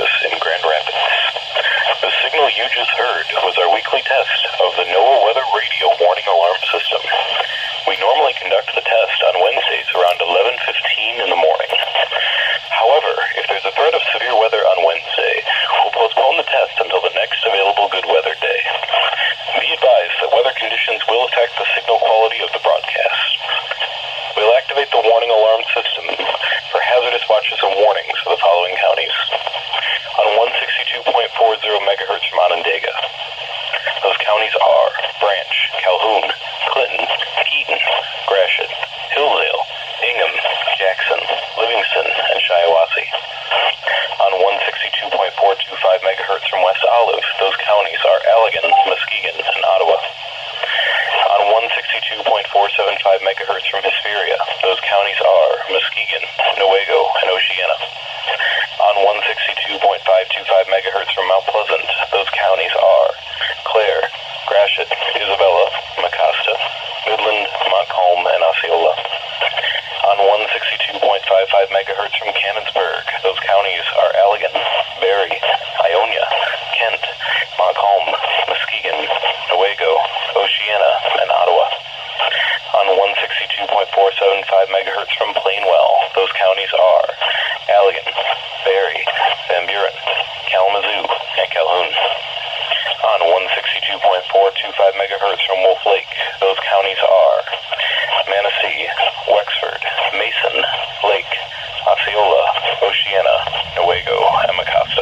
Force in Grand Rapids. The signal you just heard was our weekly test of the NOAA Weather Radio Warning Alarm System. We normally conduct the test on Wednesdays around 11:15 in the morning. However, if there's a threat of severe weather on Wednesday, we'll postpone the test until the next available good weather day. Be advised that weather conditions will affect the signal quality of the broadcast. We'll activate the warning alarm system for hazardous watches and warnings for the following counties. On 162.40 megahertz from Onondaga. Those counties are Branch, Calhoun, Clinton, Keaton, Gratiot, Hillsdale, Ingham, Jackson, Livingston, and Shiawassee. On 162.425 megahertz from West Olive, those counties are Allegan, Muskegon, and Ottawa. On 162.475 megahertz from Hesperia, those counties are Muskegon, Newaygo, and Oceana. On 162.525 megahertz from Mount Pleasant, those counties are Clare, Gratiot, Isabella, Mecosta, Midland, Montcalm, and Osceola. On 162.55 megahertz from Canonsburg, those counties are Allegan, Barrie, Ionia, Kent, Montcalm, Muskegon, Newaygo, Oceana, and Ottawa. On 162.475 megahertz from Plainwell, those counties are Allegan, Barrie, Van Buren, Kalamazoo, and Calhoun. On 162.425 megahertz from Wolf Lake, those counties are Manistee, Wexford, Mason, Lake, Osceola, Oceana, Newaygo, and Mecosta.